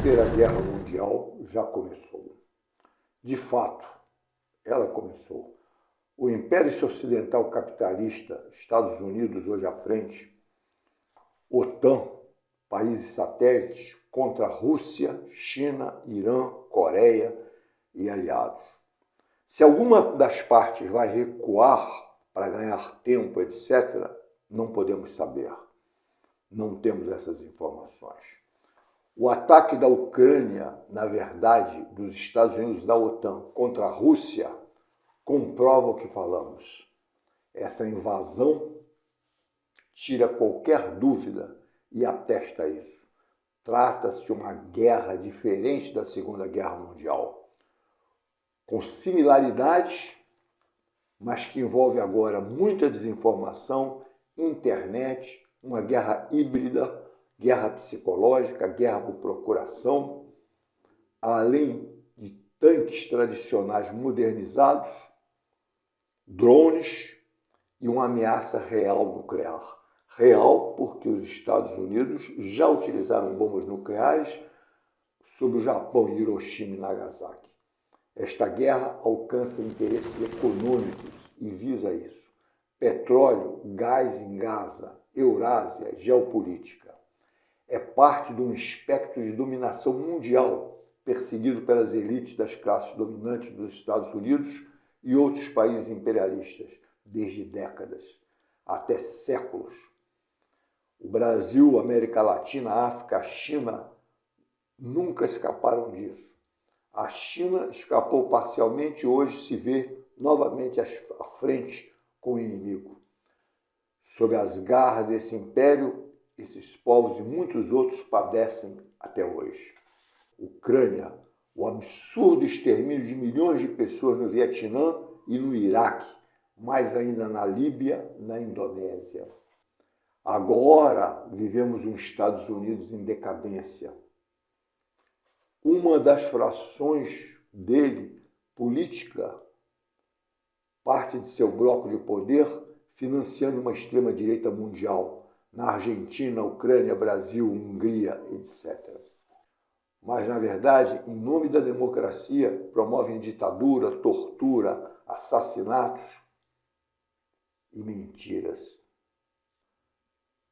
Terceira Guerra Mundial já começou. De fato, ela começou. O Império Ocidental Capitalista, Estados Unidos hoje à frente, OTAN, países satélites, contra Rússia, China, Irã, Coreia e aliados. Se alguma das partes vai recuar para ganhar tempo, etc., não podemos saber. Não temos essas informações. O ataque da Ucrânia, na verdade, dos Estados Unidos da OTAN contra a Rússia, comprova o que falamos. Essa invasão tira qualquer dúvida e atesta isso. Trata-se de uma guerra diferente da Segunda Guerra Mundial, com similaridades, mas que envolve agora muita desinformação, internet, uma guerra híbrida, guerra psicológica, guerra por procuração, além de tanques tradicionais modernizados, drones e uma ameaça real nuclear. Real porque os Estados Unidos já utilizaram bombas nucleares sobre o Japão, Hiroshima e Nagasaki. Esta guerra alcança interesses econômicos e visa isso. Petróleo, gás em Gaza, Eurásia, geopolítica. É parte de um espectro de dominação mundial perseguido pelas elites das classes dominantes dos Estados Unidos e outros países imperialistas desde décadas, até séculos. O Brasil, América Latina, África, a China nunca escaparam disso. A China escapou parcialmente e hoje se vê novamente à frente com o inimigo. Sob as garras desse império, esses povos e muitos outros padecem até hoje. Ucrânia, o absurdo extermínio de milhões de pessoas no Vietnã e no Iraque, mais ainda na Líbia, na Indonésia. Agora vivemos um Estados Unidos em decadência. Uma das frações dele, política, parte de seu bloco de poder, financiando uma extrema-direita mundial, na Argentina, Ucrânia, Brasil, Hungria, etc. Mas, na verdade, em nome da democracia, promovem ditadura, tortura, assassinatos e mentiras.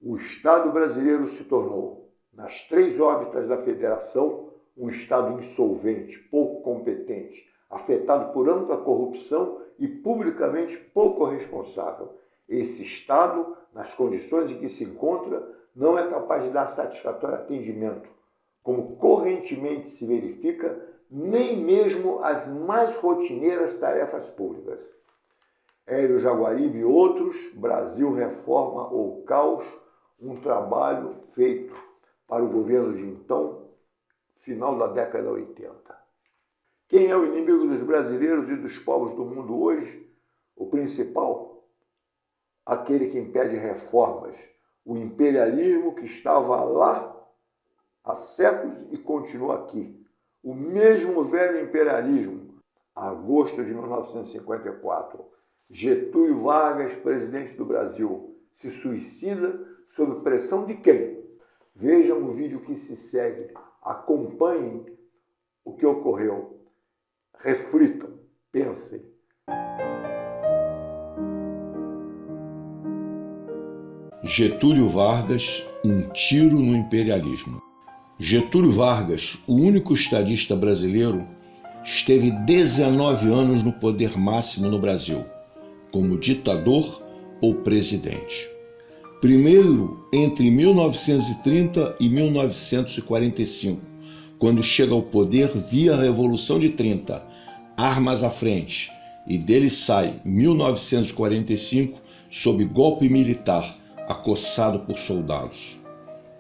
O Estado brasileiro se tornou, nas três órbitas da federação, um Estado insolvente, pouco competente, afetado por ampla corrupção e publicamente pouco responsável. Esse Estado, nas condições em que se encontra, não é capaz de dar satisfatório atendimento, como correntemente se verifica, nem mesmo as mais rotineiras tarefas públicas. Hélio Jaguaribe e outros, Brasil Reforma ou Caos, um trabalho feito para o governo de então, final da década 80. Quem é o inimigo dos brasileiros e dos povos do mundo hoje? O principal? Aquele que impede reformas, o imperialismo que estava lá há séculos e continua aqui. O mesmo velho imperialismo, agosto de 1954. Getúlio Vargas, presidente do Brasil, se suicida sob pressão de quem? Vejam o vídeo que se segue, acompanhem o que ocorreu, reflitam, pensem. Getúlio Vargas, um tiro no imperialismo. Getúlio Vargas, o único estadista brasileiro, esteve 19 anos no poder máximo no Brasil, como ditador ou presidente. Primeiro entre 1930 e 1945, quando chega ao poder via Revolução de 30, armas à frente, e dele sai 1945 sob golpe militar, acossado por soldados.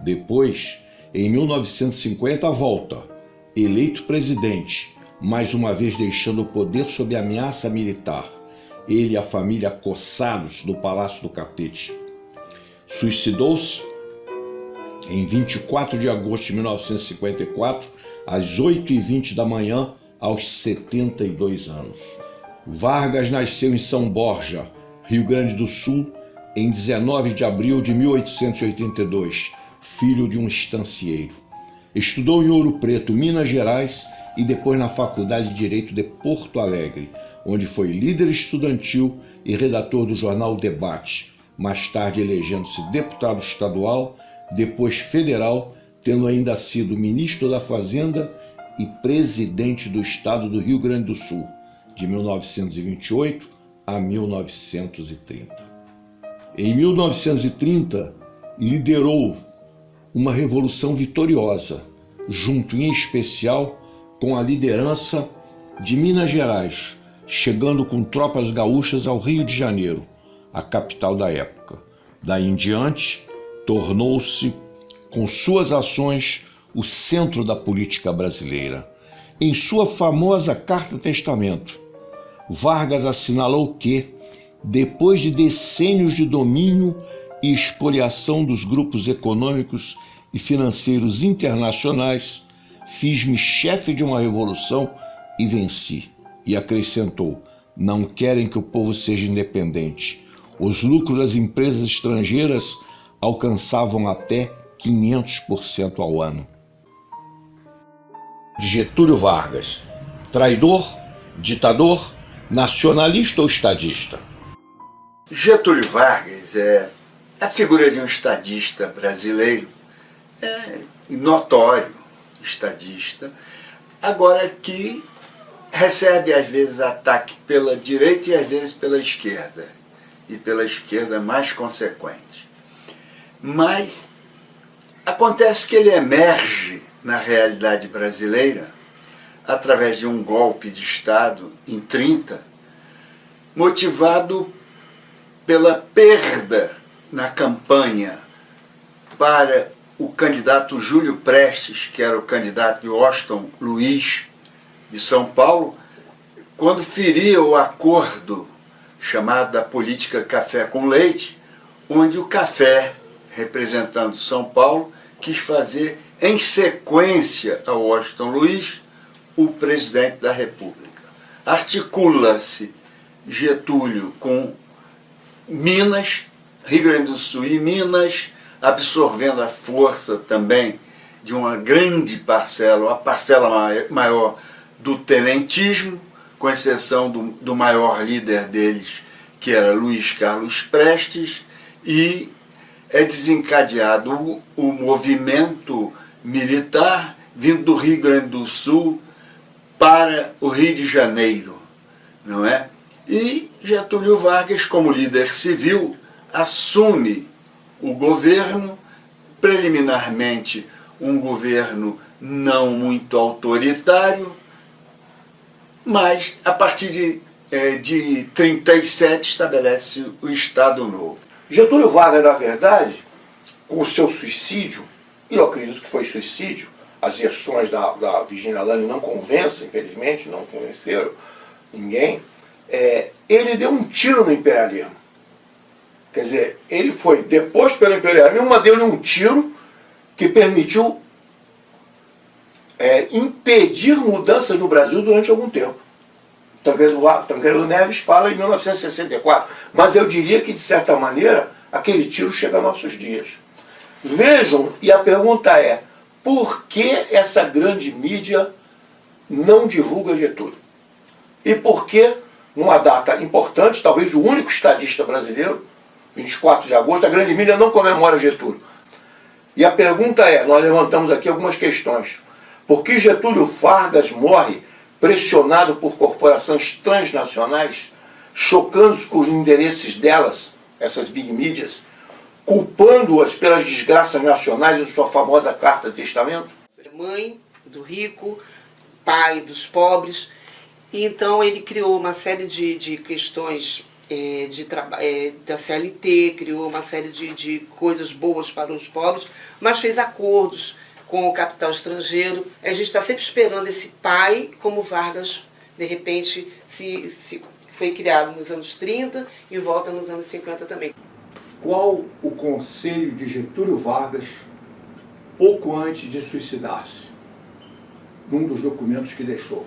Depois, em 1950, volta, eleito presidente, mais uma vez deixando o poder sob ameaça militar, ele e a família acossados no Palácio do Catete. Suicidou-se em 24 de agosto de 1954, às 8h20 da manhã, aos 72 anos. Vargas nasceu em São Borja, Rio Grande do Sul, em 19 de abril de 1882, filho de um estancieiro. Estudou em Ouro Preto, Minas Gerais, e depois na Faculdade de Direito de Porto Alegre, onde foi líder estudantil e redator do jornal Debate, mais tarde elegendo-se deputado estadual, depois federal, tendo ainda sido ministro da Fazenda e presidente do estado do Rio Grande do Sul, de 1928 a 1930. Em 1930, liderou uma revolução vitoriosa, junto em especial com a liderança de Minas Gerais, chegando com tropas gaúchas ao Rio de Janeiro, a capital da época. Daí em diante, tornou-se, com suas ações, o centro da política brasileira. Em sua famosa Carta Testamento, Vargas assinalou que, depois de decênios de domínio e expoliação dos grupos econômicos e financeiros internacionais, fiz-me chefe de uma revolução e venci. E acrescentou: não querem que o povo seja independente. Os lucros das empresas estrangeiras alcançavam até 500% ao ano. Getúlio Vargas: traidor, ditador, nacionalista ou estadista? Getúlio Vargas é a figura de um estadista brasileiro, notório estadista, agora que recebe às vezes ataque pela direita e às vezes pela esquerda, e pela esquerda mais consequente. Mas acontece que ele emerge na realidade brasileira através de um golpe de Estado em 30, motivado pela perda na campanha para o candidato Júlio Prestes, que era o candidato de Washington Luiz, de São Paulo, quando feria o acordo chamado da política café com leite, onde o café, representando São Paulo, quis fazer em sequência a Washington Luiz o presidente da República. Articula-se Getúlio com Minas, Rio Grande do Sul e Minas, absorvendo a força também de uma grande parcela, a parcela maior do tenentismo, com exceção do maior líder deles, que era Luiz Carlos Prestes, e é desencadeado o movimento militar vindo do Rio Grande do Sul para o Rio de Janeiro, não é? E Getúlio Vargas, como líder civil, assume o governo, preliminarmente um governo não muito autoritário, mas a partir de 37 estabelece o Estado Novo. Getúlio Vargas, na verdade, com o seu suicídio, e eu acredito que foi suicídio, as versões da Virginia Lane não convencem, infelizmente, não convenceram ninguém, ele deu um tiro no imperialismo. Quer dizer, ele foi deposto pelo imperialismo, mas deu-lhe um tiro que permitiu impedir mudanças no Brasil durante algum tempo. Tancredo Neves fala em 1964, mas eu diria que, de certa maneira, aquele tiro chega a nossos dias. Vejam, e a pergunta é, por que essa grande mídia não divulga Getúlio? E por que, numa data importante, talvez o único estadista brasileiro, 24 de agosto, a grande mídia não comemora Getúlio? E a pergunta é, nós levantamos aqui algumas questões. Por que Getúlio Vargas morre pressionado por corporações transnacionais, chocando-se com os interesses delas, essas big mídias, culpando-as pelas desgraças nacionais em sua famosa Carta Testamento? Mãe do rico, pai dos pobres, e então ele criou uma série de questões da CLT, criou uma série de coisas boas para os pobres, mas fez acordos com o capital estrangeiro. A gente está sempre esperando esse pai, como Vargas, de repente, se foi criado nos anos 30 e volta nos anos 50 também. Qual o conselho de Getúlio Vargas pouco antes de suicidar-se? Num dos documentos que deixou.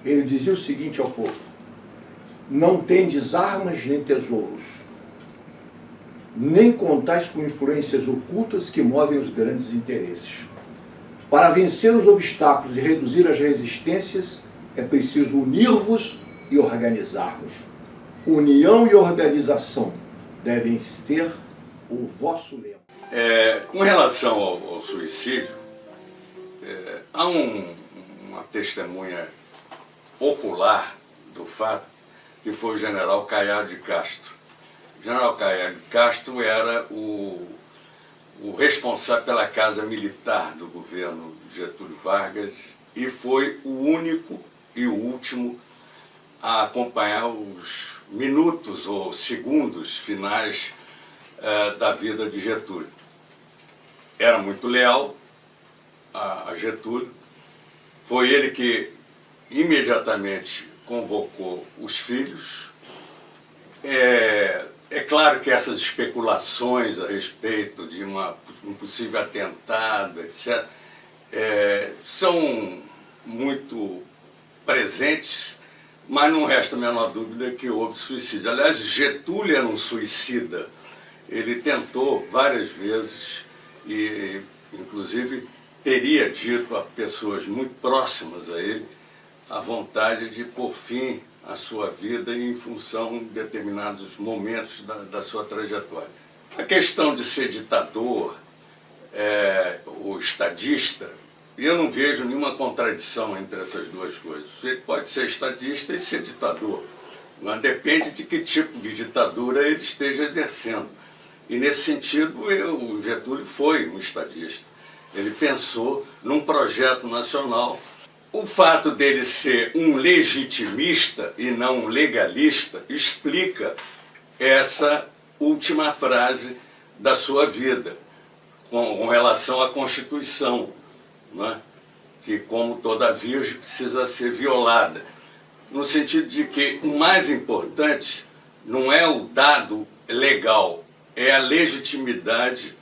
Ele dizia o seguinte ao povo: não tendes armas nem tesouros, nem contais com influências ocultas que movem os grandes interesses. Para vencer os obstáculos e reduzir as resistências, é preciso unir-vos e organizar-vos. União e organização devem ser o vosso lema. Com relação ao suicídio, há uma testemunha ocular do fato, que foi o general Caiado de Castro. O general Caiado de Castro era o responsável pela Casa Militar do governo Getúlio Vargas e foi o único e o último a acompanhar os minutos ou segundos finais da vida de Getúlio. Era muito leal a Getúlio. Foi ele que imediatamente convocou os filhos. É claro que essas especulações a respeito de um possível atentado, etc., são muito presentes, mas não resta a menor dúvida que houve suicídio. Aliás, Getúlio era um suicida. Ele tentou várias vezes e, inclusive, teria dito a pessoas muito próximas a ele a vontade de pôr fim à sua vida em função de determinados momentos da sua trajetória. A questão de ser ditador ou estadista, eu não vejo nenhuma contradição entre essas duas coisas. Ele pode ser estadista e ser ditador, mas depende de que tipo de ditadura ele esteja exercendo. E nesse sentido, o Getúlio foi um estadista. Ele pensou num projeto nacional. O fato dele ser um legitimista e não um legalista explica essa última frase da sua vida, com relação à Constituição, né? Que, como toda virgem, precisa ser violada. No sentido de que o mais importante não é o dado legal, é a legitimidade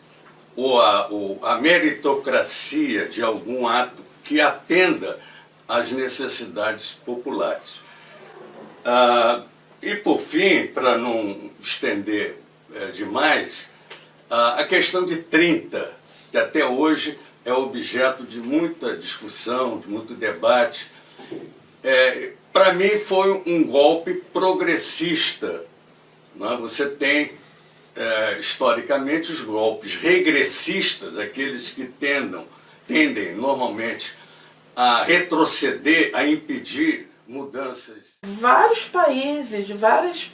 ou a meritocracia de algum ato que atenda às necessidades populares. E, por fim, para não estender demais, a questão de 30, que até hoje é objeto de muita discussão, de muito debate, para mim foi um golpe progressista. Né? Você tem, historicamente, os golpes regressistas, aqueles que tendem normalmente a retroceder, a impedir mudanças. Vários países, várias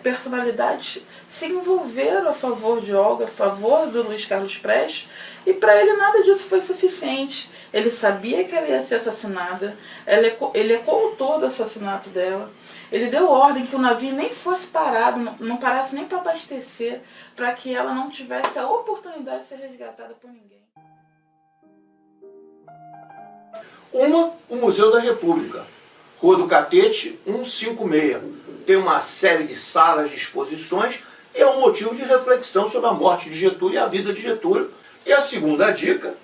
personalidades se envolveram a favor de Olga, a favor do Luiz Carlos Prestes, e para ele nada disso foi suficiente. Ele sabia que ela ia ser assassinada, ele é coautor do assassinato dela, ele deu ordem que o navio nem fosse parado, não parasse nem para abastecer, para que ela não tivesse a oportunidade de ser resgatada por ninguém. O Museu da República, Rua do Catete, 156. Tem uma série de salas de exposições e é um motivo de reflexão sobre a morte de Getúlio e a vida de Getúlio. E a segunda dica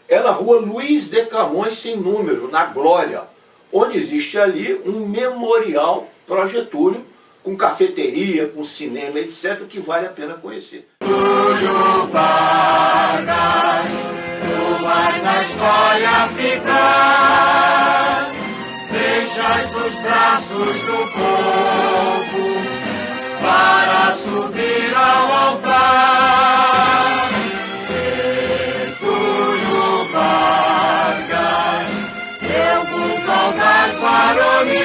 é na Rua Luiz de Camões, sem número, na Glória, onde existe ali um memorial para Getúlio, com cafeteria, com cinema, etc., que vale a pena conhecer. Getúlio Vargas, tu vais na história ficar, deixas os braços do povo para subir ao altar. Getúlio Vargas, teu vulto audaz varonil,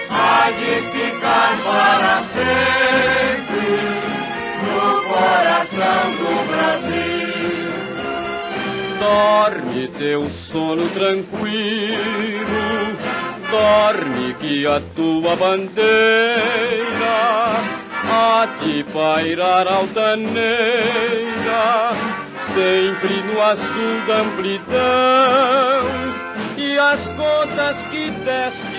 há de ficar para sempre no coração do Brasil. Dorme teu sono tranquilo, dorme que a tua bandeira há de pairar altaneira, sempre no azul da amplidão, e as gotas que desce